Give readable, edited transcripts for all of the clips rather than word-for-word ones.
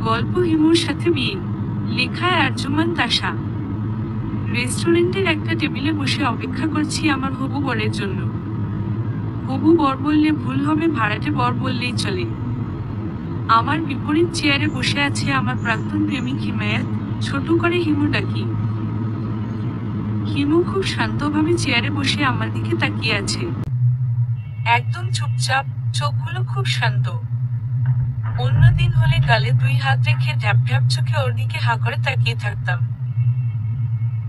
গল্প হিমুর সাথে বিয়ে, লেখায় আর্যমান তাসা। রেস্টুরেন্টের একটা টেবিলে বসে অপেক্ষা করছি আমার হবু বরের জন্য। হবু বর বললে ভুল হবে, ভাড়াটে বর বললেই চলে। আমার বিপরীত চেয়ারে বসে আছে আমার প্রাক্তন প্রেমিক হিমায়াত, ছোট করে হিমু ডাকি। হিমু খুব শান্তভাবে চেয়ারে বসে আমার দিকে তাকিয়ে আছে, একদম চুপচাপ, চোখগুলো খুব শান্ত। অন্যদিন হলে গালে 2 হাত রেখে ঢ্যাপ ঢ্যাপ চোখে ওর দিকে হাঁ করে তাকিয়ে থাকতাম,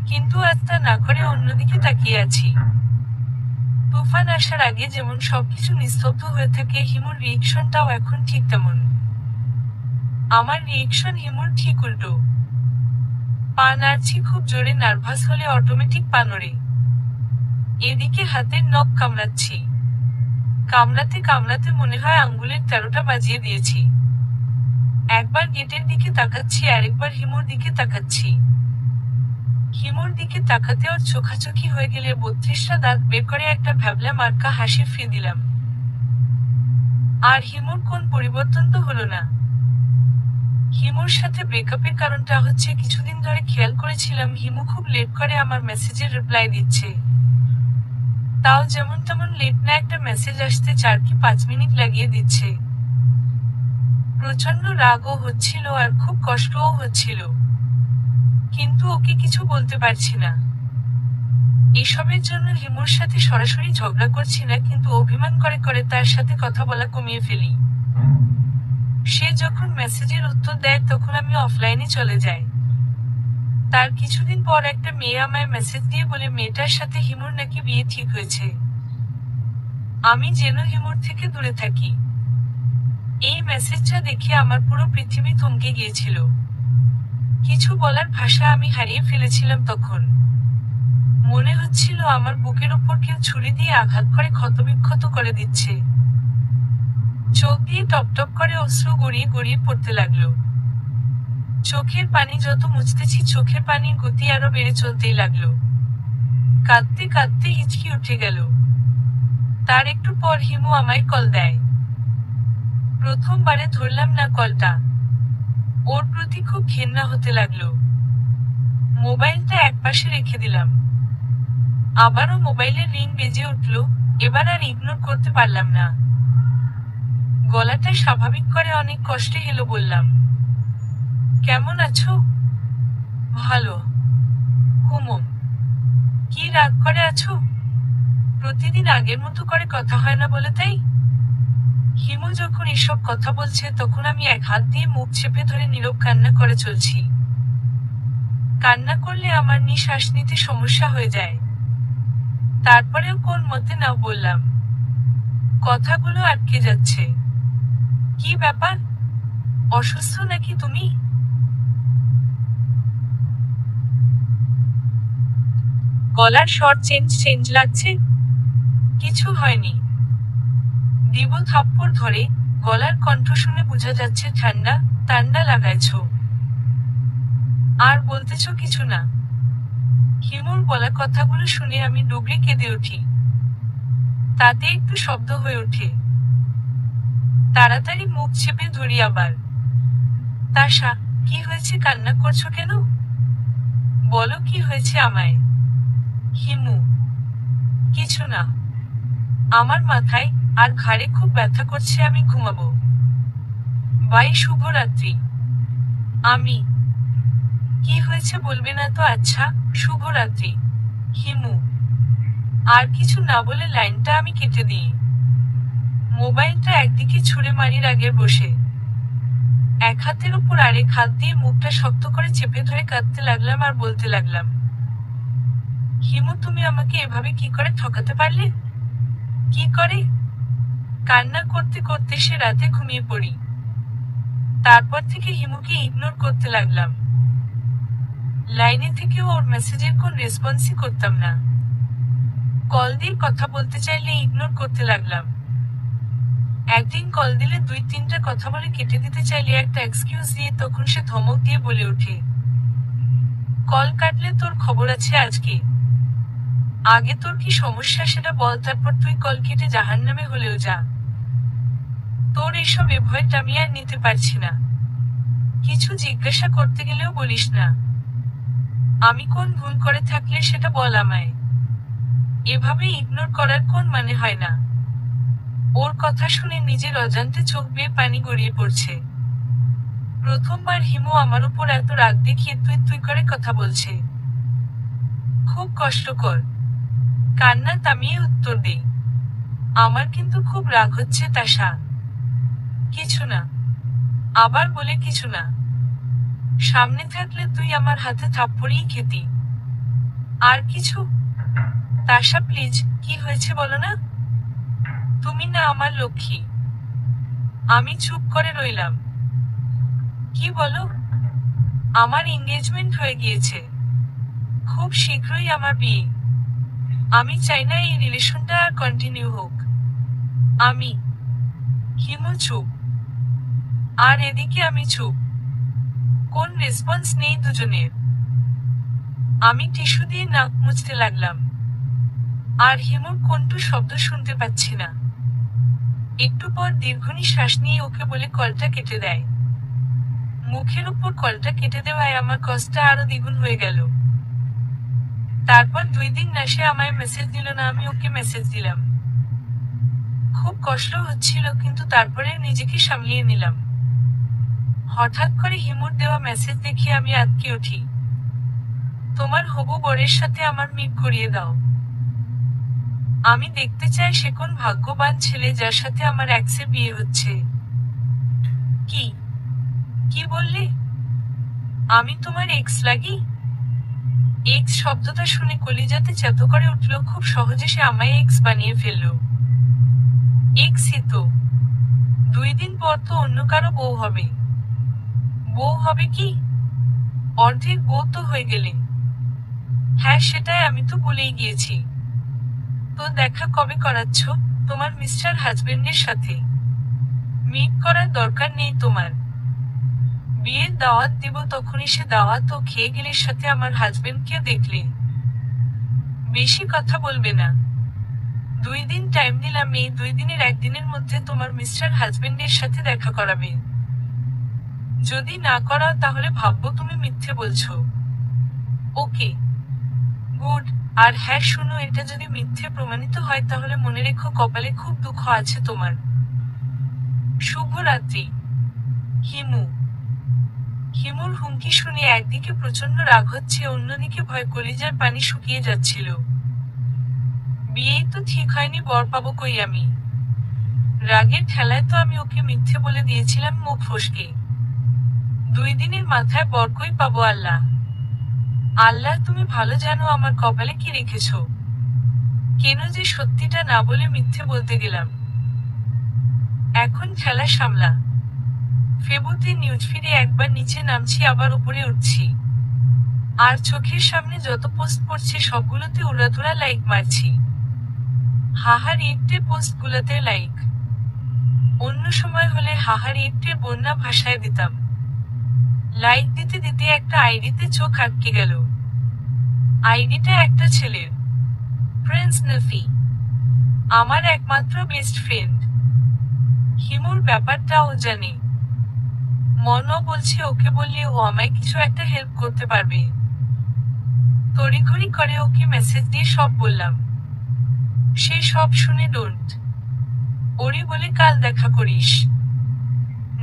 কিন্তু আজ তা না করে অন্যদিকে তাকিয়ে আছি। তুফান আসার আগে যেমন সবকিছু নিস্তব্ধ হয়ে থাকে, হিমুর রিয়েকশনটাও এখন ঠিক তেমন। আমার রিয়েকশন হিমুর ঠিক উল্টো। পা নাড়ছি খুব জোরে, নার্ভাস হলে অটোমেটিক পা নড়ে। এদিকে হাতের নখ কামড়াচ্ছি, কামড়াতে কামড়াতে মনে হয় আঙ্গুলের 13টা বাজিয়ে দিয়েছি। একবার গেটের দিকে তাকাচ্ছি, আরেকবার হিমুর দিকে তাকাচ্ছি। হিমুর দিকে তাকাতে ওর চোখাচোখি হয়ে গেলে 32টা দাঁত বের করে একটা ভ্যাবলা মার্কা হাসি ফিরে দিলাম। আর হিমুর কোন পরিবর্তন তো হলো না। হিমুর সাথে ব্রেকআপের কারণটা হচ্ছে, কিছুদিন ধরে খেয়াল করেছিলাম হিমু খুব লেট করে আমার মেসেজের রিপ্লাই দিচ্ছে। তাও যেমন তেমন লেট না, একটা মেসেজ আসতে 4 কি 5 মিনিট লাগিয়ে দিচ্ছে। প্রচন্ড রাগও হচ্ছিল আর খুব কষ্টও হচ্ছিল, কিন্তু ওকে কিছু বলতে পারছি না। এসবের জন্য হিমুর সাথে সরাসরি ঝগড়া করছি না, কিন্তু অভিমান করে করে তার সাথে কথা বলা কমিয়ে ফেলি। সে যখন মেসেজের উত্তর দেয় তখন আমি অফলাইনে চলে যাই। তার কিছুদিন পর একটা মেয়ে আমায় মেসেজ দিয়ে বলে মেয়েটার সাথে হিমুর নাকি বিয়ে ঠিক হয়েছে। আমি যেন হিমুর থেকে দূরে থাকি। এই মেসেজটা দেখে আমার পুরো পৃথিবী থমকে গিয়েছিল। কিছু বলার ভাষা আমি হারিয়ে ফেলেছিলাম তখন। মনে হচ্ছিল আমার বুকের উপর কেউ ছুরি দিয়ে আঘাত করে ক্ষতবিক্ষত করে দিচ্ছে। চোখ দিয়ে টপটপ করে অশ্রু গড়িয়ে গড়িয়ে পড়তে লাগলো। চোখের পানি যত মুছতেছি, চোখের পানির গতি আরো বেড়ে চলতেই লাগলো। কাঁদতে কাঁদতে হিচকি উঠে গেল। তার একটু পর হিমু আমায় কল দেয়। প্রথমবারে ধরলাম না কলটা। ওর প্রতি খুব ঘেন্না হতে লাগলো। মোবাইলটা একপাশে রেখে দিলাম। আবারও মোবাইলের রিং বেজে উঠল। এবার আর ইগনোর করতে পারলাম না। গলাটা স্বাভাবিক করে অনেক কষ্টে হেলো বললাম, কেমন আছো? ভালো। হুমম। কি রাগ করে আছো? প্রতিদিন আগের মতো করে কথা হয় না বলে তাই? হিমু যখন এসব কথা বলছে তখন আমি এক হাত দিয়ে মুখ চেপে ধরে নীরব কান্না করে চলছি। কান্না করলে আমার নিঃশ্বাস নিতে সমস্যা হয়ে যায়। তারপরেও কোন মতে না বললাম, কথাগুলো আটকে যাচ্ছে। কি ব্যাপার? অসুস্থ নাকি তুমি? গলার স্বর চেঞ্জ লাগছে। কিছু হয়নি। দিব থাপ্পড় ধরে। গলার কণ্ঠ শুনে বোঝা যাচ্ছে ঠান্ডা ঠান্ডা লাগাইছো। আর বলতেছ কিছু না? হিমুর বলা কথাগুলো শুনে আমি ডুবরে কেঁদে উঠি। তাতে একটু শব্দ হয়ে ওঠে। তাড়াতাড়ি মুখ চেপে ধরি আবার। তাসা, কি হয়েছে? কান্না করছো কেন? বলো কি হয়েছে আমায়। হিমু, কিছু না। আমার মাথায় আর ঘাড়ে খুব ব্যথা করছে, আমি ঘুমাবো। বাই, শুভরাত্রি। আমি, কি হয়েছে বলবে না তো? আচ্ছা, শুভরাত্রি। হিমু। আর কিছু না বলে লাইনটা আমি কেটে দিই। মোবাইলটা একদিকে ছুঁড়ে মারির আগে বসে এক হাতের উপর আরেক হাত দিয়ে মুখটা শক্ত করে চেপে ধরে কাঁদতে লাগলাম আর বলতে লাগলাম, হিমু তুমি আমাকে এভাবে কি করে ঠকাতে পারলে? কি করে? কান্না করতে করতে সে রাতে ঘুমিয়ে পড়ি। তারপর থেকে হিমুকে ইগনোর করতে লাগলাম। লাইনে থেকেও ওর মেসেজের কোন রেসপন্সই করতাম না। কল দিয়ে কথা বলতে চাইলে ইগনোর করতে লাগলাম। একদিন কল দিলে 2-3টা কথা বলে কেটে দিতে চাইলে একটা এক্সকিউজ দিয়ে তখন সে ধমক দিয়ে বলে ওঠে, কল কাটলে তোর খবর আছে আজকে। আগে তোর কি সমস্যা সেটা বল, তারপর তুই কল কেটে জাহান্নামে হলেও যা। তোর এসব এভয়েড আমি আর নিতে পারছি না। কিছু জিজ্ঞাসা করতে গেলেও বলিস না। আমি কোন ভুল করে থাকলে সেটা বল আমায়। এভাবে ইগনোর করার কোন মানে হয় না। ওর কথা শুনে নিজের অজান্তে চোখ বেয়ে পানি গড়িয়ে পড়ছে। প্রথমবার হিমু আমার উপর এত রাগ দেখিয়ে তুই তুই করে কথা বলছে। খুব কষ্টকর। কান্না থামিয়ে উত্তর দেই, আমার কিন্তু খুব রাগ হচ্ছে তাশা। কিছু না। আবার বলে কিছু না। সামনে থাকলে তুই আমার হাতে থাপ্পড়ই খেতি। আর কিছু? তাশা প্লিজ, কি হয়েছে বলো না। তুমি না আমার লক্ষ্মী। আমি চুপ করে রইলাম। কি বলো? আমার এঙ্গেজমেন্ট হয়ে গিয়েছে। খুব শীঘ্রই আমার বিয়ে। আমি চাই না এই রিলেশনটা আর কন্টিনিউ হোক। আমি। হিমু চুপ। আর এদিকে আমি চুপ। কোন রেসপন্স নেই দুজনের। আমি টিস্যু দিয়ে নাক মুছতে লাগলাম। আর হিমুর কোনটু শব্দ শুনতে পাচ্ছি না। একটু পর দীর্ঘ নিঃশ্বাস নিয়ে ওকে বলে কলটা কেটে দেয়। মুখের উপর কলটা কেটে দেওয়ায় আমার কষ্টটা আরো দ্বিগুণ হয়ে গেল। তারপর 2 দিন না সে আমায় মেসেজ দিল না, আমি ওকে মেসেজ দিলাম। খুব কষ্ট হচ্ছিল, কিন্তু তারপরে নিজেকে সামলিয়ে নিলাম। হঠাৎ করে হিমুর দেওয়া মেসেজ দেখে আমি আঁতকে উঠি। তোমার হবু বরের সাথে আমার মিট করিয়ে দাও। আমি দেখতে চাই সে কোন ভাগ্যবান ছেলে যার সাথে আমার এক্সের বিয়ে হচ্ছে। কি? কি বললে? আমি তোমার এক্স লাগি? এক্স শব্দটা শুনে কলিজাতে চেতো করে উঠল। খুব সহজে সে আমায় এক্স বানিয়ে ফেলল। এক্সই তো। 2 দিন পর তো অন্য কারো বউ হবে। বউ হবে কি? অর্ধেক বউ তো হয়ে গেলে। হ্যাঁ, সেটাই আমি তো বলেই গিয়েছি। তো দেখা কবে করাচ্ছ তোমার মিস্টার হাজবেন্ডের সাথে? মিট করার দরকার নেই তোমার। বিয়ের দাওয়াত দিব, তখনই সে দাওয়াত ও খেয়ে গেলে সাথে আমার হাজবেন্ডকে দেখলে। বেশি কথা বলবে না। 2 দিন টাইম দিলাম, এই 2 দিনের একদিনের মধ্যে তোমার মিস্টার হাজবেন্ডের সাথে দেখা করাবে। যদি না করাও তাহলে ভাববো তুমি মিথ্যে বলছো। ওকে। গুড। আর হ্যাঁ শুনো, এটা যদি মিথ্যে প্রমাণিত হয় তাহলে মনে রেখো কপালে খুব দুঃখ আছে তোমার। শুভরাত্রি। হিমু। হিমুর হুমকি শুনে একদিকে প্রচন্ড রাগ হচ্ছে, অন্যদিকে ভয় কলিজার পানি শুকিয়ে যাচ্ছিল। বিয়েই তো ঠিক হয়নি, বর পাবো কই আমি? রাগের ঠেলায় তো আমি ওকে মিথ্যে বলে দিয়েছিলাম মুখ ফসকে। 2 দিনের মাথায় বর কই পাবো? আল্লাহ আল্লাহ, তুমি ভালো জানো আমার কপালে কি রেখেছ। কেন যে সত্যিটা না বলে মিথ্যে বলতে গেলাম। এখন খেলা সামলা। ফেবুতে নিউজফিডে একবার নিচে নামছি, আবার উপরে উঠছি। আর চোখের সামনে যত পোস্ট পড়ছে সবগুলোতে উড়াধুরা লাইক মারছি। হাহার একটে পোস্টগুলোতে লাইক। অন্য সময় হলে হাহার একটে বন্যা ভাষায় দিতাম। লাইক দিতে দিতে একটা আইডিতে চোখ আটকে গেল। আইডিটা একটা ছেলের। প্রিন্স নাফি। আমার একমাত্র বেস্ট ফ্রেন্ড। হিমুর ব্যাপারটা ও জানে। মনও বলছে ওকে বললে ও আমায় কিছু একটা হেল্প করতে পারবে। তড়িঘড়ি করে ওকে মেসেজ দিয়ে সব বললাম। সে সব শুনে ডোন্ট ওরি বলে কাল দেখা করিস।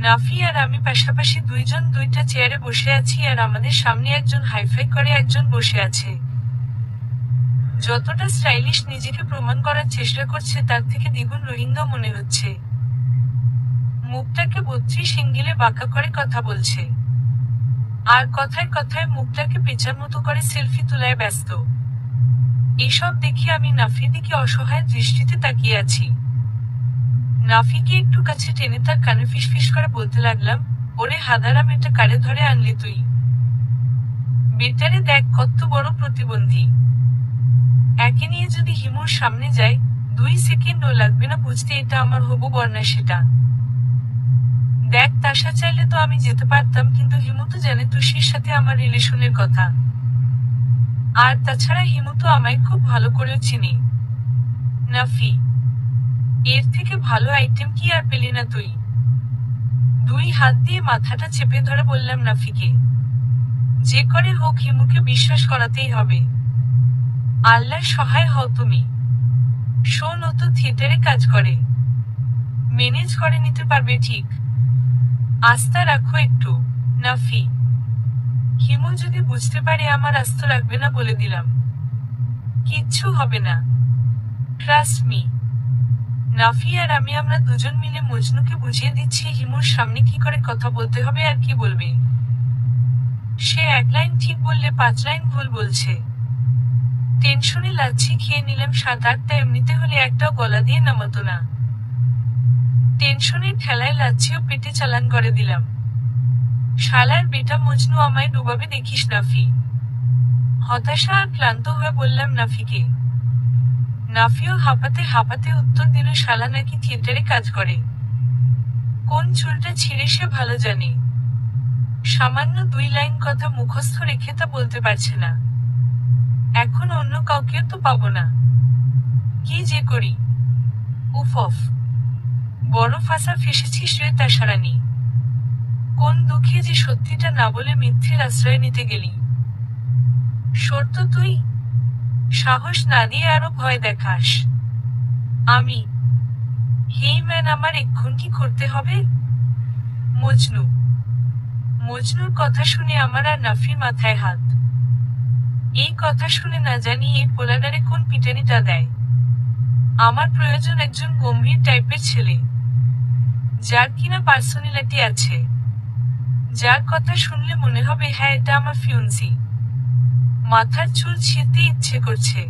নাফি আর আমি পাশাপাশি 2 জন 2টা চেয়ারে বসে আছি, আর আমাদের সামনে একজন হাইফাই করে একজন বসে আছে। যতটা স্টাইলিশ নিজেকে প্রমাণ করার চেষ্টা করছে তার থেকে দ্বিগুণ রোহিঙ্গা মনে হচ্ছে। মুখটাকে 32 এঙ্গেলে বাঁকা করে কথা বলছে। আর কথায় কথায় মুখটাকে পেঁচার মতো করে সেলফি তোলায় ব্যস্ত। এসব দেখে আমি নাফির দিকে অসহায় দৃষ্টিতে তাকিয়ে আছি। নাফিকে একটু কাছে টেনে তার কানে ফিসফিস করে বলতে লাগলাম, ওরে হাদারাম, এটা কারে ধরে আনলি তুই? বেটারে দেখ কত বড় প্রতিবন্ধী। একে নিয়ে যদি হিমুর সামনে যায়, 2 সেকেন্ডও লাগবে না বুঝতে এটা আমার হবু বর না সেটা। দেখ তাশা, চাইলে তো আমি যেতে পারতাম, কিন্তু হিমু তো জানে তুষির সাথে আমার রিলেশনের কথা। আর তাছাড়া হিমু তো আমায় খুব ভালো করেও চিনি। নাফি, এর থেকে ভালো আইটেম কি আর পেলি না তুই? দুই হাত দিয়ে মাথাটা চেপে ধরে বললাম নাফিকে, যে করে হোক হিমুকে বিশ্বাস করাতেই হবে। আল্লাহর সহায় হও তুমি। শোন, ও তো থিয়েটারে কাজ করে, ম্যানেজ করে নিতে পারবে ঠিক। আস্থা রাখো একটু, নাফি। হিমু যদি বুঝতে পারে আমার আস্থা রাখবে না বলে দিলাম। কিচ্ছু হবে না, ট্রাস্ট মি। নাফি আর আমরা দুজন মিলে মজনুকে বুঝিয়ে দিচ্ছি হিমুর সামনে কি করে কথা বলতে হবে আর কি বলবে। সে এক লাইন ঠিক বললে 5 লাইন ভুল বলছে। টেনশনে লাচ্ছি খেয়ে নিলাম 7-8টা, এমনিতে হলে একটাও গলা দিয়ে নামাতো না। টেনশনের ঠেলায় লাচ্ছিও পেটে চালান করে দিলাম। শালার বেটা মজনু আমায় ডুবাবে দেখিস নাফি। হতাশা আর ক্লান্ত হয়ে বললাম নাফিকে। নাফিও হাঁপাতে হাঁপাতে উত্তর দিল, শালা নাকি থিয়েটারে কাজ করে। কোন চুলটা ছিঁড়ে সে ভালো জানে। সামান্য 2 লাইন কথা মুখস্থ রেখে তা বলতে পারছে না। এখন অন্য কাউকেও তো পাবো না, কি যে করি। উফ অফ, বড় ফাঁসা ফেসেছিস রে তাসারানি। কোন দুঃখে যে সত্যিটা না বলে মিথ্যের আশ্রয় নিতে গেলি। সত্য তুই সাহস না দিয়ে আরো ভয় দেখাস। আমি হেই ম্যান, আমার এক্ষুন কি করতে হবে? মজনু। মজনুর কথা শুনে আমার আর নাফির মাথায় হাত। এই কথা শুনে না জানি এই পোলাডারে কোন পিটানিটা দেয়। আমার প্রয়োজন একজন গম্ভীর টাইপের ছেলে, যার কিনা পার্সোনালিটি আছে, যার কথা শুনলে মনে হবে হ্যাঁ এটা আমার ফিউন্সি। মাথার চুল ছিঁড়তে ইচ্ছে করছে,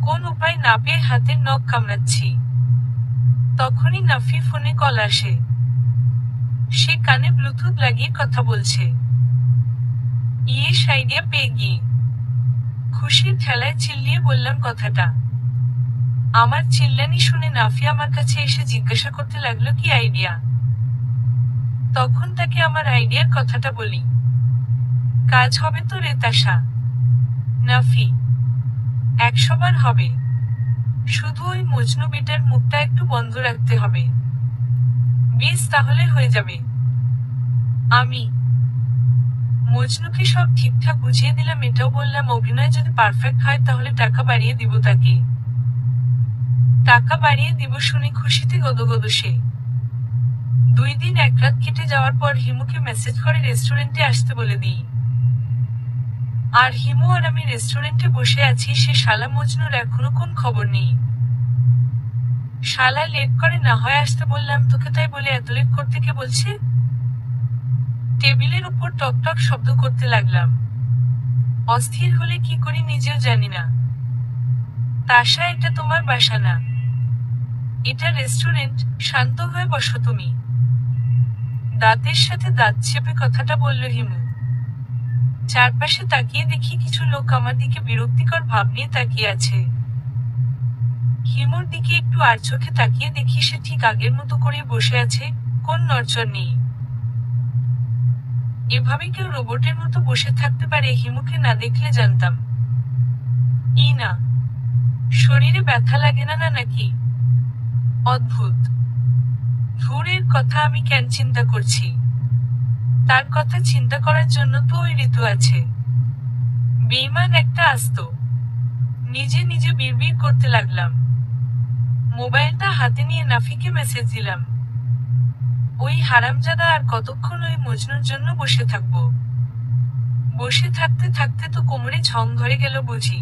কোন উপায় না পেয়ে হাতের নখ কামড়াচ্ছি। তখনই নাফি ফোনে কল আসে। সে কানে ব্লুটুথ লাগিয়ে কথা বলছে। ইয়েস, আইডিয়া পেয়ে গিয়ে খুশির ঠেলায় চিল্লিয়ে বললাম কথাটা। আমার চিল্লানি শুনে নাফি আমার কাছে এসে জিজ্ঞাসা করতে লাগলো কি আইডিয়া। তখন তাকে আমার আইডিয়ার কথাটা বলি। কাজ হবে তো রে তাসা। নাফি, 100 বার হবে। শুধু ওই মজনু বেটার মুখটা একটু বন্ধ রাখতে হবে, বেশ তাহলে হয়ে যাবে। আমি মজনুকে সব ঠিকঠাক বুঝিয়ে দিলাম, এটাও বললাম অভিনয় যদি পারফেক্ট হয় তাহলে টাকা বাড়িয়ে দিব তাকে। টাকা বাড়িয়ে দিব শুনে খুশিতে গদগদ সে। 2 দিন 1 রাত কেটে যাওয়ার পর হিমুকে মেসেজ করে রেস্টুরেন্টে আসতে বলে দিই। আর হিমু আর আমি রেস্টুরেন্টে বসে আছি, সে শালা মজনুর এখনো কোন খবর নেই। শালা লেট করে না হয় আসতে বললাম তোকে, তাই বলে এত লেট করতে কে বলছে? টেবিলের উপর টক টক শব্দ করতে লাগলাম। অস্থির হলে কি করি নিজেও জানি না। তাসা, এটা তোমার বাসা না, এটা রেস্টুরেন্ট, শান্ত হয়ে বসো তুমি। দাঁতের সাথে দাঁত চেপে কথাটা বলল হিমু। চারপাশে তাকিয়ে দেখি কিছু লোক আমার দিকে বিরক্তিকর ভাব নিয়ে তাকিয়ে আছে। হিমুর দিকে একটু আর চোখে তাকিয়ে দেখি সে ঠিক আগের মতো করে বসে আছে, কোন নড়চড় নেই। এভাবে কেউ রোবটের মতো বসে থাকতে পারে হিমুকে না দেখলে জানতাম। না, শরীরে ব্যথা লাগে না নাকি? অদ্ভুত। ধুরের কথা আমি কেন চিন্তা করছি? তার কথা চিন্তা করার জন্য তো ওই ঋতু আছে। বেঈমান একটা আস্ত। নিজে নিজে বিড়বিড় করতে লাগলাম। মোবাইলটা হাতে নিয়ে নাফিকে মেসেজ দিলাম। ওই হারামজাদা আর কতক্ষণ ওই মজনুর জন্য বসে থাকবো? বসে থাকতে থাকতে তো কোমরে ঝং ধরে গেল বুঝি।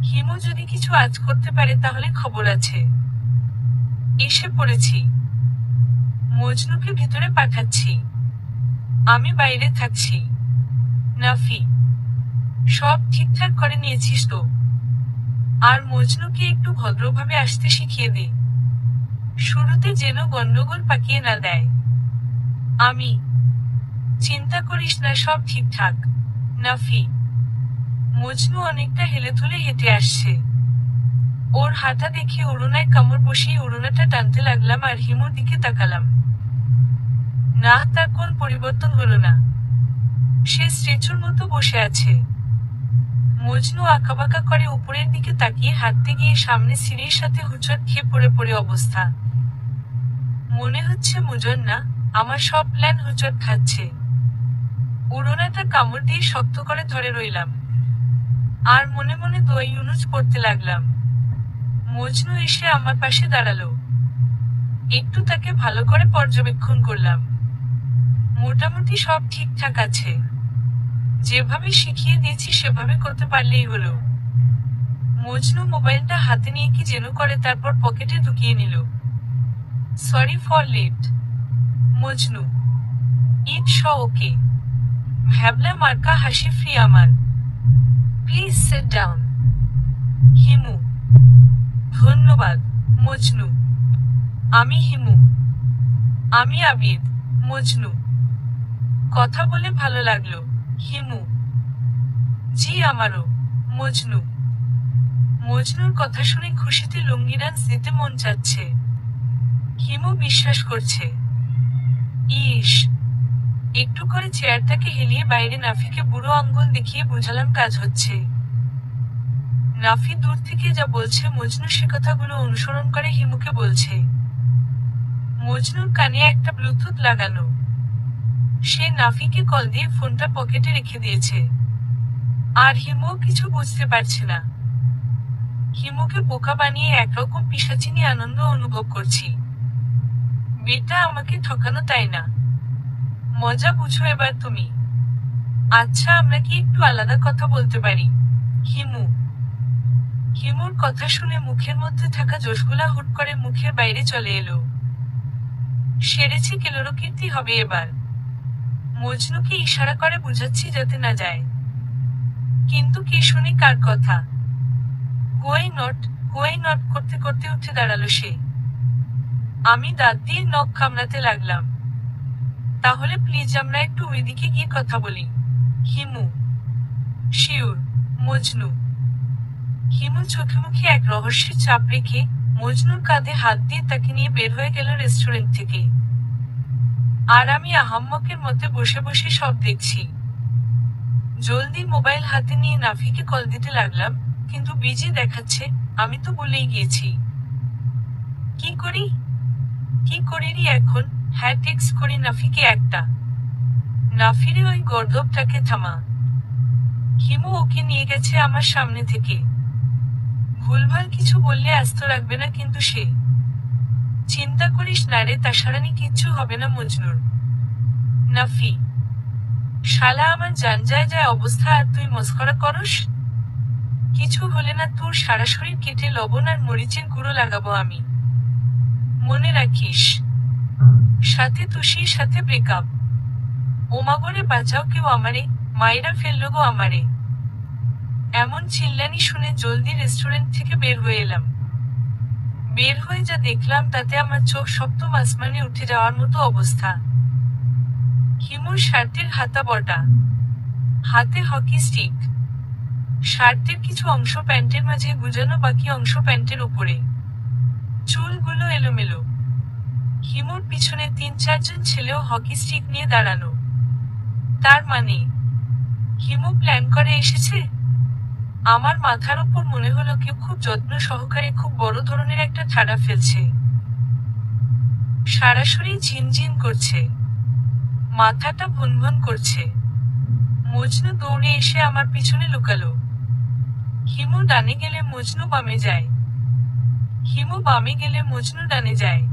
হিমু যদি কিছু আজ করতে পারে তাহলে খবর আছে। এসে পড়েছি। মজনুকে ভিতরে পাঠাচ্ছি, আমি বাইরে থাকছি। নাফি, সব ঠিকঠাক করে নিয়েছিস তো? আর মজনুকে একটু ভদ্রভাবে আসতে শিখিয়ে দে, শুরুতে যেন গন্ডগোল পাকিয়ে না দেয়। আমি চিন্তা করিস না, সব ঠিকঠাক। নাফি। মজনু অনেকটা হেলেথুলে হেঁটে আসছে। ওর হাঁটা দেখে উড়োনায় কামড় বসিয়ে উড়োনাটা টানতে লাগলাম আর হিমুর দিকে তাকালাম। না, তার কোন পরিবর্তন হলো না। সে স্ট্যাচুর মতো বসে আছে। মজনু আঁকাবাঁকা করে উপরের দিকে তাকিয়ে হাঁটতে গিয়ে সামনে সিঁড়ির সাথে হুঁচট খেয়ে পড়ে পড়ে অবস্থা। মনে হচ্ছে মুজন না, আমার সব প্ল্যান হোঁচট খাচ্ছে। উড়োনাটা কামড় দিয়ে শক্ত করে ধরে রইলাম। আর মনে মনে দোয়া ইউনুস পড়তে লাগলাম। মজনু এসে আমার পাশে দাঁড়ালো। একটু তাকে ভালো করে পর্যবেক্ষণ করলাম। মোটামুটি সব ঠিকঠাক আছে। যেভাবে শিখিয়ে দিয়েছি সেভাবে করতে পারলেই হলো। মজনু মোবাইলটা হাতে নিয়ে কি যেন করে তারপর পকেটে ঢুকিয়ে নিল। Sorry for late. Majnu, it's okay. ভ্যাবলা মার্কা হাসি ফ্রি আমার। Please sit down. হিমু, ধন্যবাদ। মজনু, আমি হিমু। আমি আবিদ। মজনু, কথা বলে ভালো লাগলো। হিমু, জি আমারও। মজনু, মজনুর কথা শুনে খুশিতে লুঙ্গি ডান্স দিতে মন চাচ্ছে। হিমু বিশ্বাস করছে। ইস, একটু করে চেয়ারটাকে হেলিয়ে বাইরে নাফিকে বুড়ো আঙ্গুল দেখিয়ে বুঝালাম কাজ হচ্ছে। নাফি দূর থেকে যা বলছে মজনু সে কথাগুলো অনুসরণ করে হিমুকে বলছে। মজনুর কানে একটা ব্লুটুথ লাগানো। সে নাফিকে কল দিয়ে ফোনটা পকেটে রেখে দিয়েছে। আর হিমুও কিছু বুঝতে পারছে না। হিমুকে বোকা বানিয়ে একরকম পিশাচিনি আনন্দ অনুভব করছি। বেটা আমাকে ঠকানো তাই না? মজা বুঝো এবার তুমি। আচ্ছা আমরা কি একটু আলাদা কথা বলতে পারি? হিমু। হিমুর কথা শুনে মুখের মধ্যে থাকা জোশগুলা হুট করে মুখের বাইরে চলে এলো। সেরেছি কেলোরকীর্তি হবে এবার। মজনুকে ইশারা করে বুঝাচ্ছি যাতে না যায়। কিন্তু কে শুনি কার কথা? হোয়াই নট করতে করতে উঠে দাঁড়ালো সে। আমি দাঁত দিয়ে নখ কামড়াতে লাগলাম। তাহলে প্লিজ আমরা একটু ওইদিকে গিয়ে কথা বলি। হিমু, শিউর। মজনু। হিমু চোখে মুখে এক রহস্যের চাপ রেখে মজনুর কাঁধে হাত দিয়ে তাকে নিয়ে বের হয়ে গেল রেস্টুরেন্ট থেকে। আর আমি আহাম্মকের মতে বসে বসে সব দেখছি। জলদি মোবাইল হাতে নিয়ে নাফিকে কল দিতে লাগলাম, কিন্তু বিজি দেখাচ্ছে। আমি তো বলেই গিয়েছি। কি করি? কি করিনি এখন? হ্যাঁ টেক্সট করি নাফিকে একটা। নাফিরে ওই গর্দবটাকে থামা। হিমু ওকে নিয়ে গেছে আমার সামনে থেকে। ভুলভাল কিছু বললে আস্ত রাখবে না কিন্তু সে। চিন্তা করিস না রে তাসারানি, কিচ্ছু হবে না মজনুর। নাফি, শালা আমার জান যায় যায় অবস্থা আর তুই মস্করা করস? কিছু হলে না তোর সারা শরীর কেটে লবণ আর মরিচের গুঁড়ো লাগাবো আমি। মনে রাখিস। সাথে তুষির সাথে ব্রেকআপ। ওমাগরে বাঁচাও কেউ আমারে, মায়েরা ফেললো গো আমারে। এমন চিল্লানি শুনে জলদি রেস্টুরেন্ট থেকে বের হয়ে এলাম। বের হয়ে যা দেখলাম তাতে আমার চোখ সপ্তম আসমানে উঠে যাওয়ার মতো অবস্থা। হিমুর শার্টের হাতা বটা। হাতে হকি স্টিক। শার্টের কিছু অংশ প্যান্টের মাঝে গুজানো, বাকি অংশ প্যান্টের উপরে। চুলগুলো এলোমেলো। হিমুর পিছনে ৩-৪ জন ছেলেও হকি স্টিক নিয়ে দাঁড়ানো। তার মানে হিমু প্ল্যান করে এসেছে। আমার মাথার উপর মনে হলো কেউ খুব যত্ন সহকারে খুব বড় ধরনের একটা ঠাড়া ফেলছে। সরাসরি ঝিনঝিন করছে। মাথাটা ভুনভুন করছে। মজনু দৌড়ে এসে আমার পিছনে লুকালো। হিমু ডানে গেলে মজনু বামে যায়। হিমু বামে গেলে মজনু ডানে যায়।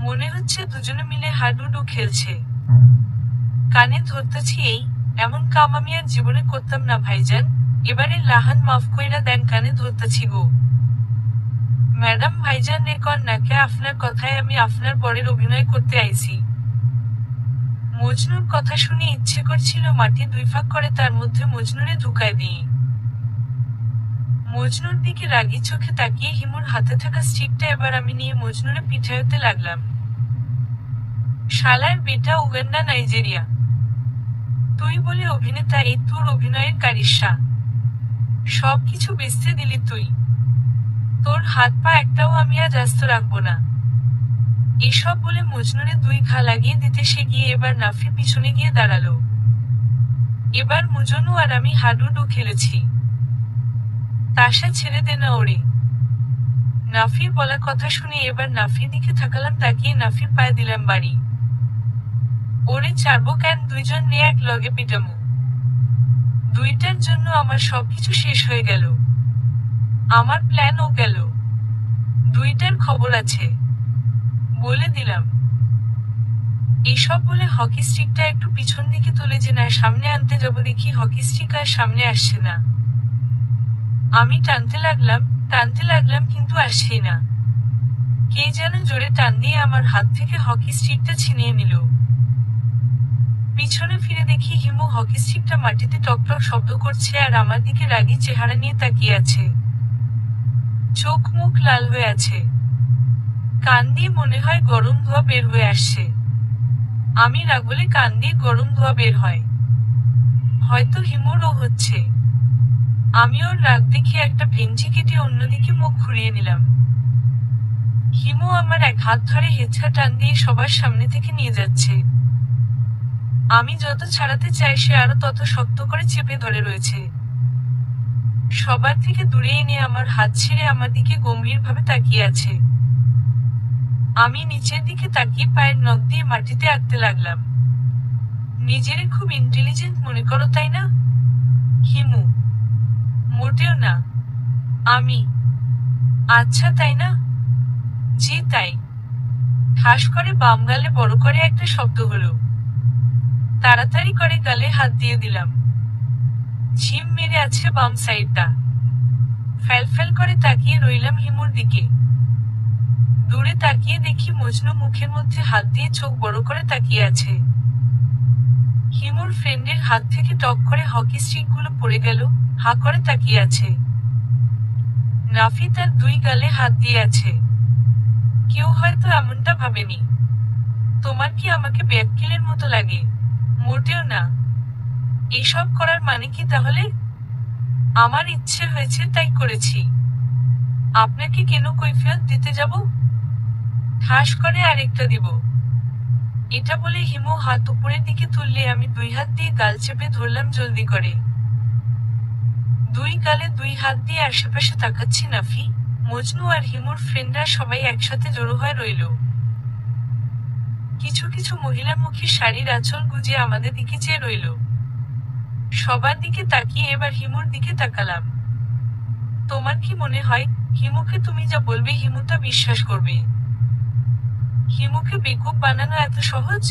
মনে হচ্ছে দুজনে মিলে হাডুডু খেলছে। কানে ধরতেছি এই, এমন কাম আমি আর জীবনে করতাম না ভাইজান, এবারে লাহান মাফ কইরা দেন, কানে ধরতেছি গো। ম্যাডাম ভাইজান রে কর নাকে, আপনার কথায় আমি আপনার বরের অভিনয় করতে আইছি। মজনুর কথা শুনে ইচ্ছে করছিল মাটি 2 ভাগ করে তার মধ্যে মজনুরে ঢুকায় দিই। মজনুর দিকে রাগী চোখে তাকিয়ে হিমুর হাতে থাকা স্টিকটা এবার আমি নিয়ে মজনুরে পিঠাইতে লাগলাম। শালার বেটা উগান্ডা নাইজেরিয়া। তুই বলে অভিনেতা, এই তোর অভিনয়ের কারিশা। সব কিছু বেচতে দিলি তুই। তোর হাত পা একটাও আমি আজ আস্ত রাখবো না। এসব বলে মজনুরে 2 ঘা লাগিয়ে দিতে সে গিয়ে এবার নাফির পিছনে গিয়ে দাঁড়ালো। এবার মুজনু আর আমি হাডুডু খেলেছি। তাসা ছেড়ে দে না ওরে। নাফির বলা কথা শুনে এবার নাফির দিকে তাকালাম, তাকিয়ে নাফির পায়ে দিলাম বাড়ি। ওরে ছাড়বো কেন, দুইজন নিয়ে এক লগে পিটামু। দুইটার জন্য আমার সবকিছু শেষ হয়ে গেল। আমার প্ল্যানও গেল। দুইটার খবর আছে বলে দিলাম। এসব বলে হকি স্টিকটা একটু পিছন দিকে তুলে যে না সামনে আনতে যাব, দেখি হকি স্টিক আর সামনে আসছে না। আমি টানতে লাগলাম কিন্তু আসছেই না। কে যেন জোরে টান দিয়ে আমার হাত থেকে হকি স্টিকটা ছিনিয়ে নিল। পিছনে ফিরে দেখি হিমু হকি স্টিকটা মাটিতে টকটক শব্দ করছে আর আমার দিকে রাগী চেহারা নিয়ে তাকিয়ে আছে। চোখ মুখ লাল হয়ে আছে, কান দিয়ে মনে হয় গরম ধোঁয়া বের হয়ে আসছে। আমি রাগলে কান দিয়ে গরম ধোঁয়া বের হয়, হয়তো হিমুরও হচ্ছে। আমি ওর রাগ দেখে একটা ভেঞ্চি কেটে অন্যদিকে মুখ ঘুরিয়ে নিলাম। হিমু আমার এক হাত ধরে হেঁচকা টান দিয়ে সবার সামনে থেকে নিয়ে যাচ্ছে। আমি যত ছাড়াতে চাই সে আরো তত শক্ত করে চেপে ধরে রয়েছে। সবার থেকে দূরে এনে আমার হাত ছেড়ে আমার দিকে গম্ভীরভাবে তাকিয়ে আছে। আমি নিচের দিকে তাকিয়ে পায়ের নখ দিয়ে মাটিতে আঁকতে লাগলাম। নিজেরে খুব ইন্টেলিজেন্ট মনে করো তাই না হিমু? মোটেও না। আমি আচ্ছা তাই না? জি তাই। ঠাস করে বাম গালে বড় করে একটা শব্দ হলো। তাড়াতাড়ি করে গালে হাত দিয়ে দিলাম। ঝিম মেরে আছে বাম সাইডটা। ফ্যাল করে তাকিয়ে রইলাম হিমুর দিকে। দূরে তাকিয়ে দেখি মজনু মুখের মধ্যে হাত দিয়ে চোখ বড় করে তাকিয়ে আছে। হিমুর ফ্রেন্ডের হাত থেকে টক করে হকি স্টিকগুলো পড়ে গেল, হা করে তাকিয়ে আছে। নাফি তার দুই গালে হাত দিয়ে আছে। কেউ হয়তো এমনটা ভাবেনি। তোমার কি আমাকে ব্যাককিলের মতো লাগে? মোটেও না। এসব করার মানে কি তাহলে? আমার ইচ্ছে হয়েছে তাই করেছি। আপনাকে কেন কৈফিয়ত দিতে যাব? ঠাস করে আরেকটা দিব। এটা বলে হিমু হাত উপরের দিকে তুললে আমি দুই হাত দিয়ে গাল চেপে ধরলাম জলদি করে। দুই গালে দুই হাত দিয়ে আশেপাশে তাকাচ্ছি। নাফি, মজনু আর হিমুর ফ্রেন্ডরা সবাই একসাথে জড়ো হয়ে রইল। কিছু কিছু মহিলা মুখে শাড়ির আঁচল গুজে আমাদের দিকে চেয়ে রইল। সবার দিকে তাকিয়ে এবার হিমুর দিকে তাকালাম। তোমার কি মনে হয় হিমুকে তুমি যা বলবে হিমু তা বিশ্বাস করবে? হিমুকে বেকুব বানানো এত সহজ?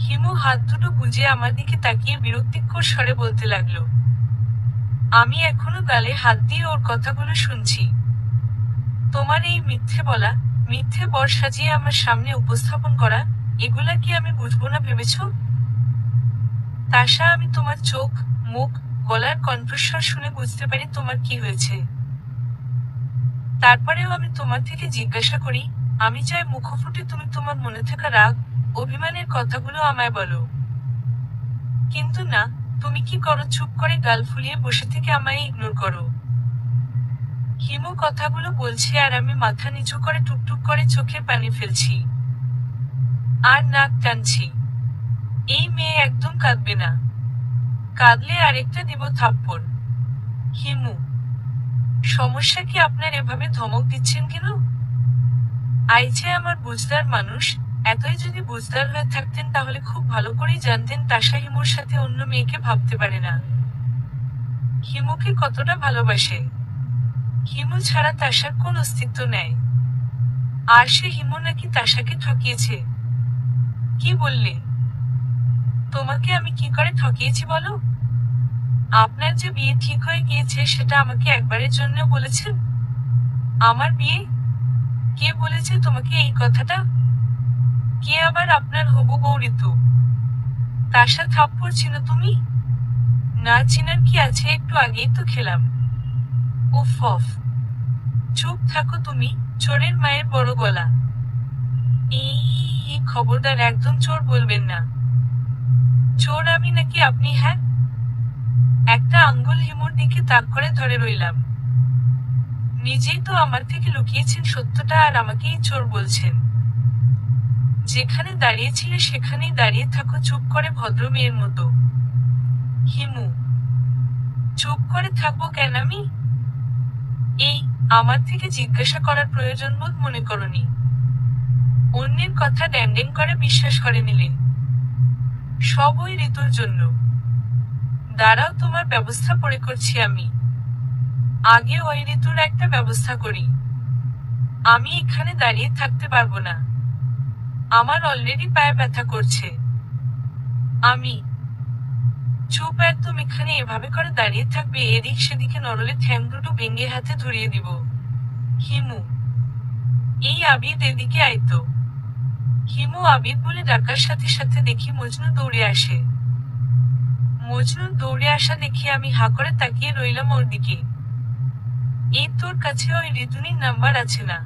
হিমু হাত দুটো গুজে আমার দিকে তাকিয়ে বিরক্তিকর স্বরে বলতে লাগলো। আমি এখনো গালে হাত দিয়ে ওর কথাগুলো শুনছি। তোমার এই মিথ্যে বলা, মিথ্যে বর সাজিয়ে আমার সামনে উপস্থাপন করা, এগুলা কি আমি বুঝবো না ভেবেছ? তাশা, আমি তোমার চোখ, মুখ, গলার কণ্ঠস্বর শুনে বুঝতে পারি তোমার কি হয়েছে। তারপরেও আমি তোমার থেকে জিজ্ঞাসা করি, আমি চাই মুখ ফুটে তুমি তোমার মনে থাকা রাগ, অভিমানের কথাগুলো আমায় বলো। কিন্তু না, তুমি কি করো? চুপ করে গাল ফুলিয়ে বসে থেকে আমায় ইগনোর করো। হিমু কথাগুলো বলছে আর আমি মাথা নিচু করে টুকটুক করে চোখের পানি ফেলছি আর নাক টানছি। এই মেয়ে একদম কাঁদবে না। কাঁদলে আরেকটা দিব থাপ্পড়। হিমু, সমস্যা কি আপনার এভাবে ধমক দিচ্ছেন কেন? আইছে আমার বুঝদার মানুষ, এতই যদি বুঝদার হয়ে থাকতেন তাহলে খুব ভালো করেই জানতেন তাশা হিমুর সাথে অন্য মেয়েকে ভাবতে পারে না। হিমুকে কতটা ভালোবাসে। হিমু ছাড়া তাশার কোন অস্তিত্ব নেই। আর সে হিমু নাকি তাশাকে ঠকিয়েছে। কি বললে? তোমাকে আমি কি করে ঠকিয়েছি বলো? আপনার যে বিয়ে ঠিক হয়ে গিয়েছে সেটা আমাকে একবারের জন্য বলেছেন? আমার বিয়ে? কে বলেছে তোমাকে এই কথাটা? কে আবার আপনার হবু বউ ঋতু? তাশা থাপ্পড় চিনো তুমি? না চিনার কি আছে, একটু আগেই তো খেলাম। উফ অফ। চুপ থাকো তুমি, চোরের মায়ের বড় গলা। এই খবরদার একদম চোর বলবেন না। চোর আমি নাকি আপনি? হ্যাঁ। একটা আঙ্গুল হিমুর দিকে তাক করে ধরে রইলাম। নিজেই তো আমার থেকে লুকিয়েছেন সত্যটা আর আমাকেই চোর বলছেন। যেখানে দাঁড়িয়েছিলে সেখানেই দাঁড়িয়ে থাকো চুপ করে ভদ্র মেয়ের মতো। হিমু, চুপ করে থাকবো কেন আমি? এই, আমার থেকে জিজ্ঞাসা করার প্রয়োজন বোধ মনে করনি। অন্যের কথা ড্যাং করে বিশ্বাস করে নিলেন। সব ওই ঋতুর জন্য। দাঁড়াও, তোমার ব্যবস্থা পরে করছি আমি। আগে ওই ঋতুর একটা ব্যবস্থা করি। আমি এখানে দাঁড়িয়ে থাকতে পারবো না। আমার অলরেডি পায়ে ব্যথা করছে। আমি চুপ, একদম এখানে এভাবে করে দাঁড়িয়ে থাকবে, এদিক সেদিকে নড়লে ঠ্যাং দুটো ভেঙে হাতে ধরিয়ে দিব। হিমু, এই আবিদ এদিকে আইতো। হিমু আবিদ বলে ডাকার সাথে সাথে দেখি মজনু দৌড়ে আসে। মজনুর দৌড়ে আসা দেখে আমি হা করে তাকিয়ে রইলাম ওর দিকে। এই, তোর কাছে ওই ঋতুনির নাম্বার আছে না?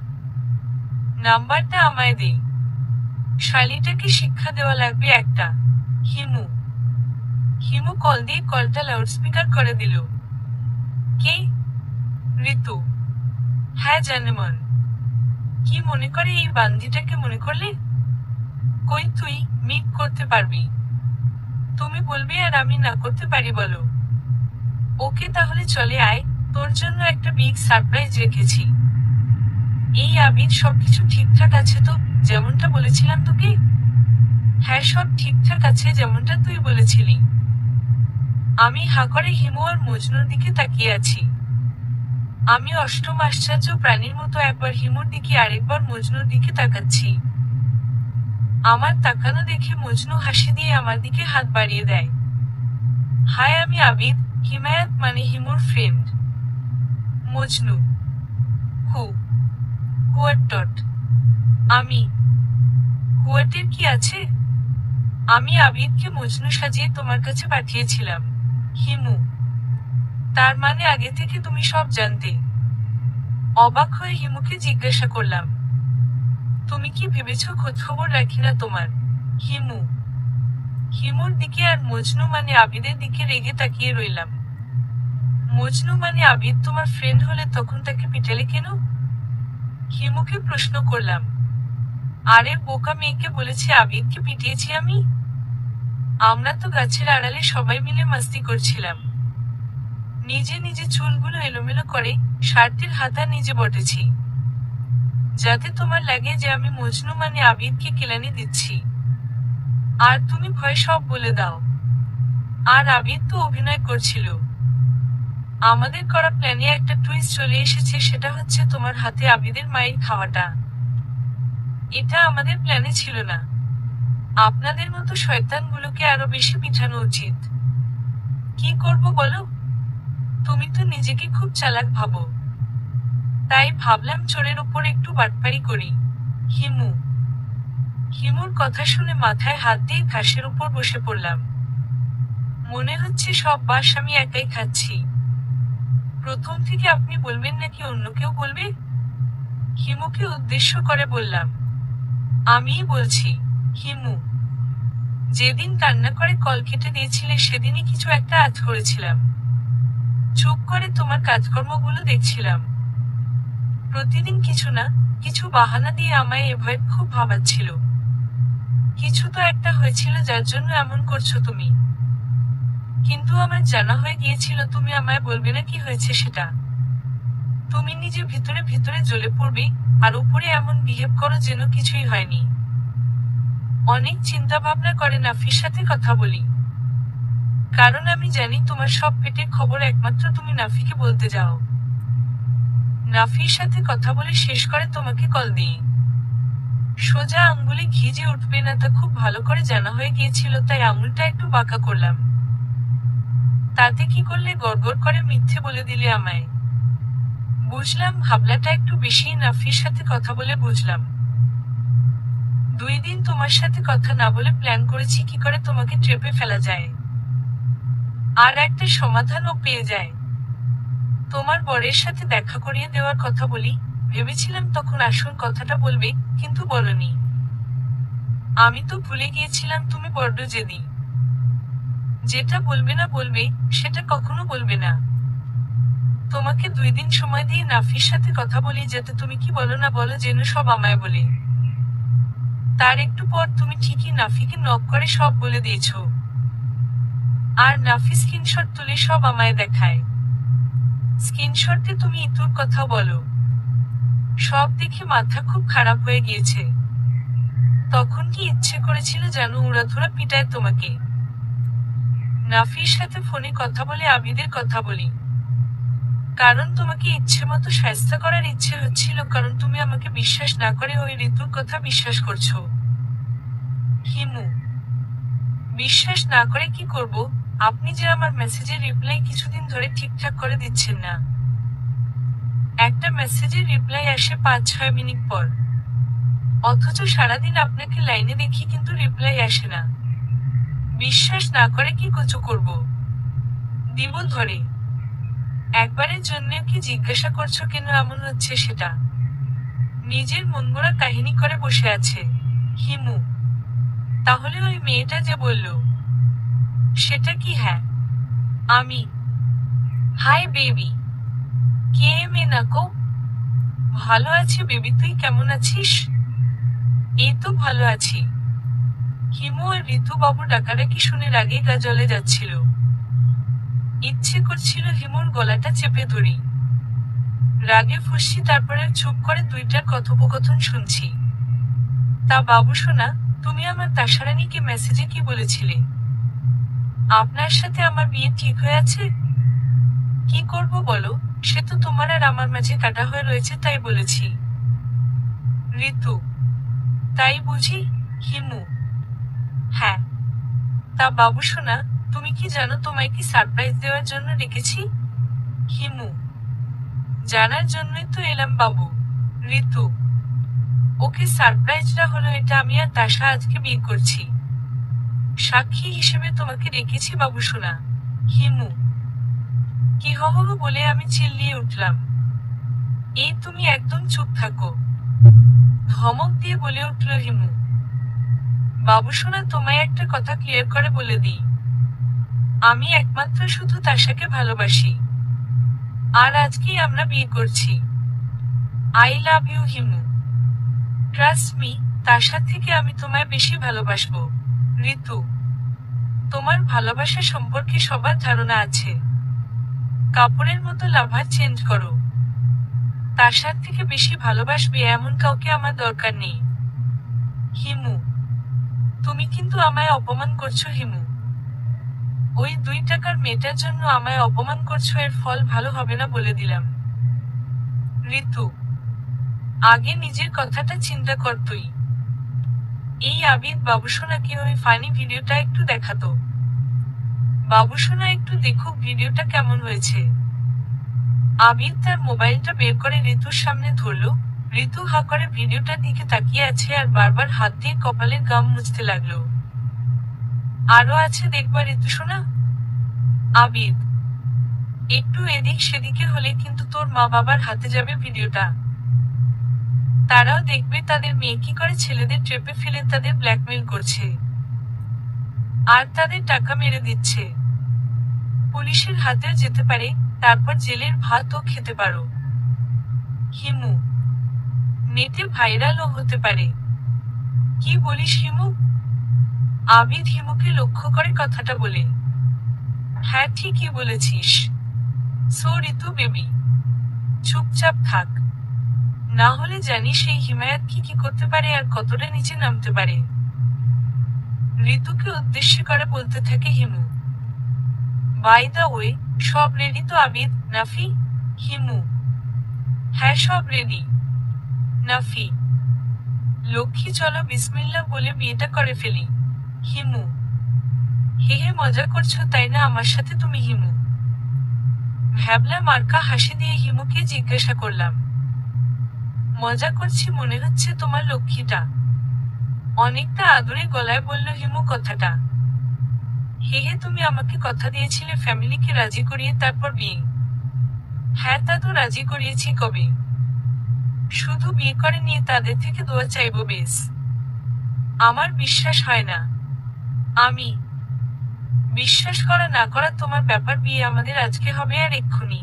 নাম্বারটা আমায় দে। শালিটাকে শিক্ষা দেওয়া লাগবে একটা। হিমু হিমু কল দিয়ে কলটা লাউডস্পিকার করে দিল। কে? ঋতু। হ্যাঁ জানেমন। কি মনে করে এই বান্দিটাকে মনে করলে? কই তুই মিট করতে পারবি? তুমি বলবে আর আমি না করতে পারি বলো? ওকে তাহলে চলে আয়, তোর জন্য একটা বিগ সারপ্রাইজ রেখেছি। এই আবির, সবকিছু ঠিকঠাক আছে তো, যেমনটা বলেছিলাম তোকে? হ্যাঁ, সব ঠিকঠাক আছে যেমনটা তুই বলেছিলি। আমি হা করে হিমু আর মজনুর দিকে তাকিয়ে আছি। আমি অষ্টম আশ্চর্য প্রাণীর মতো একবার হিমুর দিকে আরেকবার মজনুর দিকে তাকাচ্ছি। আমার তাকানো দেখে মজনু হাসি দিয়ে আমার দিকে হাত বাড়িয়ে দেয়। হায়, আমি আবিদ, হিমায়াত মানে হিমুর ফ্রেন্ড। মজনু। হু হুয়াট? আমি হুয়াটের কি আছে? আমি আবিদকে মজনু সাজিয়ে তোমার কাছে পাঠিয়েছিলাম। হিমু, তার মানে আগে থেকে তুমি সব জানতে? অবাক হয়ে হিমুকে জিজ্ঞাসা করলাম। তুমি কি ভেবেছো খোঁজখবর রাখি না তোমার? হিমু হিমুর দিকে আর মজনু মানে আবিদের দিকে রেগে তাকিয়ে রইলাম। মজনু মানে আবিদ তোমার ফ্রেন্ড হলে তখন তাকে পিটালে কেন? হিমুকে প্রশ্ন করলাম। আরে বোকা মেয়েকে বলেছে আবিদকে পিটিয়েছি আমি? আমরা তো গাছের আড়ালে সবাই মিলে মাস্তি করছিলাম। নিজে নিজে চুলগুলো এলোমেলো করে শার্টের হাতা নিজে বটেছি, যাতে তোমার লাগে যে আমি মজনু মানে আবিদকে কেলানি দিচ্ছি। আর তুমি ভয় সব বলে দাও। আর আবিদ তো অভিনয় করছিল। আমাদের করা প্ল্যানে একটা টুইস্ট চলে এসেছে, সেটা হচ্ছে তোমার হাতে আবিদের মায়ের খাওয়াটা। এটা আমাদের প্ল্যানে ছিল না। আপনাদের মতো শয়তানগুলোকে আরো বেশি পিঠানো উচিত। কি করব বলো? তুমি তো নিজেকে খুব চালাক ভাবো। তাই ভাবলাম চোরের উপর একটু বাটপারি করি। হিমু হিমুর কথা শুনে মাথায় হাত দিয়ে ঘাসের উপর বসে পড়লাম। মনে হচ্ছে সব বাস আমি একাই খাচ্ছি। প্রথম থেকে আপনি বলবেন নাকি অন্য কেউ বলবে? হিমুকে উদ্দেশ্য করে বললাম। আমিই বলছি। হিমু, যেদিন কান্না করে কল কেটে দিয়েছিলে সেদিনই কিছু একটা আজ করেছিলাম। চুপ করে তোমার কাজকর্মগুলো দেখছিলাম। প্রতিদিন কিছু না কিছু বাহানা দিয়ে আমায় এভয়েড খুব ভাবাচ্ছিল। কিছু তো একটা হয়েছিল যার জন্য এমন করছো তুমি। কিন্তু আমার জানা হয়ে গিয়েছিল তুমি আমায় বলবে না কি হয়েছে সেটা। তুমি নিজে ভিতরে ভিতরে জ্বলে পড়বে, আর উপরে এমন বিহেভ করো যেন কিছুই হয়নি। অনেক চিন্তা ভাবনা করে নাফির সাথে কথা বলি। কারণ আমি জানি তোমার সব পেটের খবর একমাত্র তুমি নাফিকে বলতে যাও। নাফির সাথে কথা বলে শেষ করে তোমাকে কল দিই। সোজা আঙ্গুলে ঘি যে উঠবে না তা খুব ভালো করে জানা হয়ে গিয়েছিল, তাই আঙুলটা একটু বাঁকা করলাম। তাতে কি করলে গড়গড় করে মিথ্যে বলে দিলে আমায়? বুঝলাম ভাবলাটা একটু বেশি নাফির সাথে কথা বলে বুঝলাম। 2 দিন তোমার সাথে কথা না বলে প্ল্যান করেছি কি করে তোমাকে ট্রেপে ফেলা যায়। আর একটা সমাধানও পেয়ে যায়। তোমার বরের সাথে দেখা করিয়ে দেওয়ার কথা বলি, ভেবেছিলাম তখন আসল কথাটা বলবে, কিন্তু বলনি। আমি তো ভুলে গিয়েছিলাম তুমি বড্ড জেদি। যেটা বলবে না বলবে, সেটা কখনো বলবে না। তোমাকে 2 দিন সময় দিয়ে নাফির সাথে কথা বলি যাতে তুমি কি বলো না বলো যেন সব আমায় বলে। তার একটু পর তুমি ঠিকই নাফিকে নক করে সব বলে দিয়েছো। আর নাফি স্ক্রিনশট তুলে সব আমায় দেখায়। স্ক্রিনশটে তুমি ইতুর কথা বলো। সব দেখে মাথা খুব খারাপ হয়ে গিয়েছে। তখন কি ইচ্ছে করেছিল জানো উড়াধুরা পিটায় তোমাকে? নাফির সাথে ফোনে কথা বলে আবিদের কথা বলি। কারণ তোমাকে ইচ্ছে মতো শায়েস্তা করার ইচ্ছে হচ্ছিল, কারণ তুমি আমাকে বিশ্বাস না করে ওই ঋতুর কথা বিশ্বাস করছো। হিমু: বিশ্বাস না করে কি করব? আপনি যে আমার মেসেজের রিপ্লাই কিছুদিন ধরে ঠিকঠাক করে দিচ্ছেন না। একটা মেসেজের রিপ্লাই আসে 5-6 মিনিট পর, অথচ সারাদিন আপনাকে লাইনে দেখি কিন্তু রিপ্লাই আসে না। বিশ্বাস না করে কি কচু করব? দিব ধরে। একবারের জন্য কি জিজ্ঞাসা করছো কেন এমন হচ্ছে সেটা? নিজের মনগড়া কাহিনী করে বসে আছে। হিমু: তাহলে ওই মেয়েটা যে বলল, সেটা কি? হ্যাঁ, আমি। Hi baby. কে মে নাকো? ভালো আছি বেবি, তুই কেমন আছিস? এই তো ভালো আছি। হিমু আর ঋতু বাবু ডাকাডাকি শুনে রাগে গা জ্বলে যাচ্ছিল। ইচ্ছে করছিল হিমুর গলাটা চেপে ধরি। রাগে ফুঁসছি, তারপরে চুপ করে দুইটার কথোপকথন শুনছি। তা বাবু সোনা, তুমি আমার তাসারানীকে মেসেজে কি বলেছিলে? আপনার সাথে আমার বিয়ে ঠিক হয়ে আছে। কি করব বলো, সে তো তোমার আর আমার মাঝে কাটা হয়ে রয়েছে তাই বলেছি। ঋতু: তাই বুঝি? হিমু: হ্যাঁ। তা বাবু সোনা, তুমি কি জানো তোমায় কি সারপ্রাইজ দেওয়ার জন্য ডেকেছি? হিমু: জানার জন্যই তো এলাম বাবু। ঋতু: ওকে, সারপ্রাইজটা হলো এটা, আমি আর তাসা আজকে বিয়ে করছি। সাক্ষী হিসেবে তোমাকে রেখেছি বাবু সোনা। হিমু: কি হহ বলে আমি চিল্লিয়ে উঠলাম। এই তুমি একদম চুপ থাকো, ধমক দিয়ে বলে উঠল হিমু। বাবু সোনা, তোমায় একটা কথা ক্লিয়ার করে বলে দিই, আমি একমাত্র শুধু তাসাকে ভালোবাসি। আর আজকেই আমরা বিয়ে করছি। I love you Himu. Trust me, তাসার থেকে আমি তোমায় বেশি ভালোবাসবো। ঋতু: তোমার ভালোবাসা সম্পর্কে সবার ধারণা আছে। কাপড়ের মতো লাভার চেঞ্জ করো। তাসার থেকে বেশি ভালোবাসবে এমন কাউকে আমার দরকার নেই। হিমু: তুমি কিন্তু আমায় অপমান করছো হিমু। ওই 2 টাকার মেয়েটার জন্য আমায় অপমান করছো, এর ফল ভালো হবে না বলে দিলাম। ঋতু: আগে নিজের কথাটা চিন্তা কর তুই। এই আবিদ বাবুসোনাকে ওই ফানি ভিডিওটা একটু দেখাতো। বাবুসোনা একটু দেখুক ভিডিওটা কেমন হয়েছে। আবিদ তার মোবাইলটা বের করে ঋতুর সামনে ধরল। ঋতু হা করে ভিডিওটার দিকে তাকিয়ে আছে আর বারবার হাত দিয়ে কপালের গাম মুছতে লাগলো। আরো আছে দেখবা ঋতু সোনা? আবিদ: একটু এদিক সেদিকে হলে কিন্তু তোর মা বাবার হাতে যাবে ভিডিওটা। তারাও দেখবে তাদের মেয়ে কি করে ছেলেদের ট্রেপে ফেলে তাদের ব্ল্যাকমেইল করছে, আর তাদের টাকা মেরে দিচ্ছে। পুলিশের হাতেও যেতে পারে, তারপর জেলের ভাতও খেতে পারো। হিমু: নেটে ভাইরালও হতে পারে। কি বলিস হিমু? আবিদ হিমুকে লক্ষ্য করে কথাটা বলে। হ্যাঁ, ঠিকই বলেছিস। সো ঋতু বেবি, চুপচাপ থাক, না হলে জানিস এই হিমায়াত কি কি করতে পারে আর কতটা নিচে নামতে পারে। ঋতুকে উদ্দেশ্য করে বলতে থাকে হিমু। বাই দ্য ওয়ে, সব রেডি তো আবিদ, নাফি? হিমু: হ্যাঁ, সব রেডি। নাফি: লক্ষ্মী চলো বিসমিল্লাহ বলে বিয়েটা করে ফেলি। হিমু: হে হে, মজা করছো তাই না আমার সাথে তুমি হিমু? ভ্যাবলা মার্কা হাসি দিয়ে হিমুকে জিজ্ঞাসা করলাম। মজা করছি মনে হচ্ছে তোমার লক্ষ্মীটা। অনেকটা আদুরে গলায় বলল হিমু কথাটা। হে হে, তুমি আমাকে কথা দিয়েছিলে ফ্যামিলিকে রাজি করিয়ে তারপর বিয়ে। হ্যাঁ, তা তো রাজি করিয়েছি কবে। শুধু বিয়ে করে নিয়ে তাদের থেকে দোয়া চাইবো বেশ। আমার বিশ্বাস হয় না। আমি বিশ্বাস করা না করা তোমার ব্যাপার, বিয়ে আমাদের আজকে হবে আর এক্ষুনি।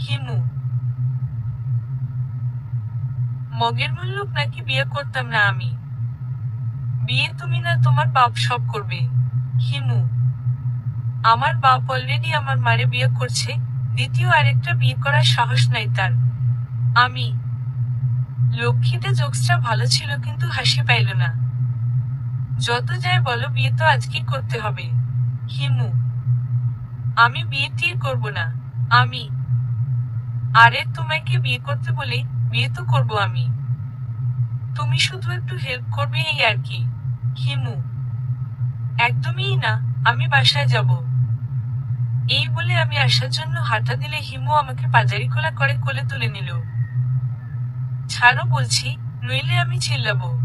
হিমু: মগের মুল্লুক নাকি বিয়ে করতাম না আমি? বিয়ে তুমি না তোমার বাপ সব করবে। হিমু: আমার বাপ অলরেডি আমার মারে বিয়ে করছে, দ্বিতীয় আরেকটা বিয়ে করার সাহস নাই তার। আমি। লক্ষ্মীতে জোকসটা ভালো ছিল কিন্তু হাসি পাইল না। যত যাই বলো বিয়ে তো আজকেই করতে হবে। হিমু। আমি বিয়ে টিয়ে করব না। আমি। আরে তোমাকে বিয়ে করতে বলি, বিয়ে তো করব আমি। তুমি শুধু একটু হেল্প করবে এই আর কি। হিমু। একদমই না, আমি বাসায় যাব। এই বলে আমি আসার জন্য হাঁটা দিলে হিমু আমাকে পাজারি খোলা করে কোলে তুলে নিল। ছাড়ো বলছি, নইলে আমি চিল্লাবো।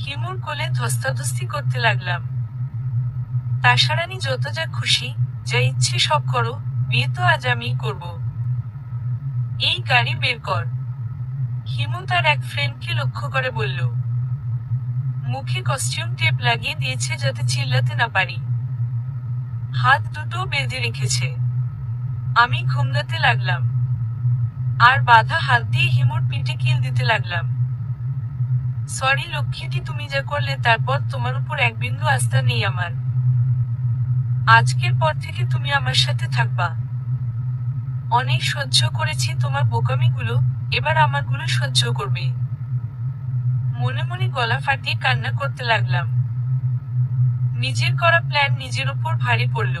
হিমুর কোলে ধস্তাধস্তি করতে লাগলাম। তাসারানি যত যা খুশি, যা ইচ্ছে সব করো, বিয়ে তো আজ আমিই করব। এই গাড়ি বের কর। হিমু তার এক ফ্রেন্ডকে লক্ষ্য করে বলল। মুখে কস্টিউম টেপ লাগিয়ে দিয়েছে যাতে চিল্লাতে না পারি। হাত দুটো বেঁধে রেখেছে। আমি ঘুমলাতে লাগলাম। আর বাঁধা হাত দিয়ে হিমুর পিঠে কিল দিতে লাগলাম। সরি লক্ষ্মীটি, তুমি যা করলে তারপর তোমার উপর এক বিন্দু আস্থা নেই আমার। আজকের পর থেকে তুমি আমার সাথে থাকবা। অনেক সহ্য করেছি তোমার বোকামিগুলো, এবার আমারগুলো সহ্য করবে। মনে মনে গলা ফাটিয়ে কান্না করতে লাগলাম। নিজের করা প্ল্যান নিজের উপর ভারী পড়ল।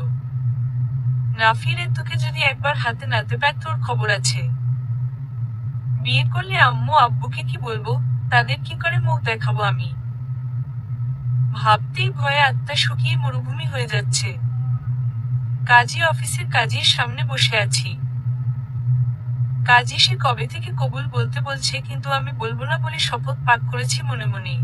নাফিরে তোকে যদি একবার হাতে নাতে পায় তোর খবর আছে। বিয়ে করলে আম্মু আব্বুকে কি বলবো, তাদের কি করে মুখ দেখাবো আমি। ভাবতেই ভয়ে আত্মা শুকিয়ে মরুভূমি হয়ে যাচ্ছে। কাজী অফিসের কাজীর সামনে বসে আছি। কাজী সে কবে থেকে কবুল বলতে বলছে কিন্তু আমি বলবো না বলে শপথ পাক করেছি মনে মনে।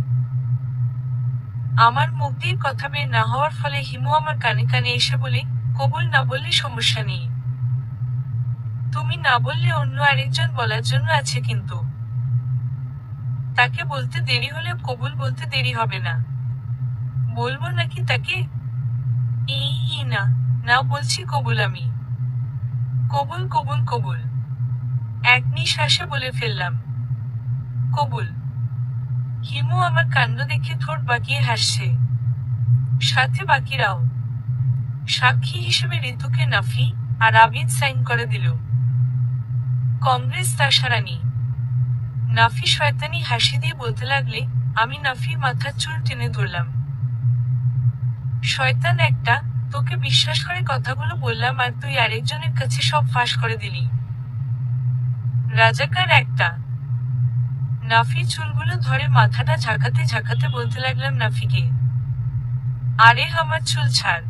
আমার মুখ দিয়ে কথা বের না হওয়ার ফলে হিমু আমার কানে কানে এসে বলে, কবুল না বললে সমস্যা নেই। তুমি না বললে অন্য আরেকজন বলার জন্য আছে কিন্তু। তাকে বলতে দেরি হলে কবুল বলতে দেরি হবে না। বলবো নাকি তাকে? না, না বলছি কবুল আমি। কবুল কবুল কবুল। এক নিঃশ্বাসে বলে ফেললাম। কবুল। হিমু আমার কাণ্ড দেখে ঠোঁট বাঁকিয়ে হাসছে। সাথে বাকিরাও। সাক্ষী হিসেবে ঋতুকে নাফি আর আবিদ সাইন করে দিল। কংগ্রেস তাসারানি। নাফি শয়তানি হাসি দিয়ে বলতে লাগলে, আমি নাফির মাথার চুল টেনে ধরলাম। শয়তান একটা, তোকে বিশ্বাস করে কথাগুলো বললাম আর তুই আরেকজনের কাছে সব ফাঁস করে দিলি। রাজাকার একটা। নাফি চুলগুলো ধরে মাথাটা ঝাঁকাতে ঝাঁকাতে বলতে লাগলাম নাফিকে, আরে আমার চুল ছাড়।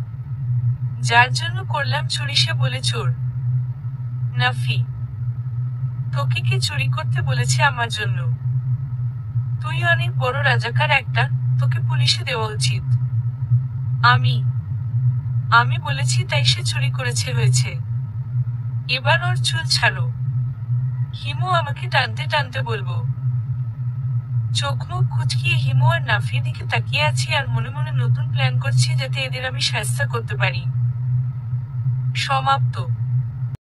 যার জন্য করলাম চুরি সে বলে চোর। নাফি। তোকে কে চুরি করতে বলেছে আমার জন্য? তুই অনেক বড় রাজাকার একটা, তোকে পুলিশে দেওয়া উচিত। আমি বলেছি তাই সে চুরি করেছে হয়েছে। এবার ওর চুল ছাড়ো। হিমু আমাকে টানতে টানতে বলবো। চোখ মুখ কুচকিয়ে হিমু আর নাফির দিকে তাকিয়ে আছি আর মনে মনে নতুন প্ল্যান করছি যাতে এদের আমি শায়েস্তা করতে পারি। সমাপ্ত।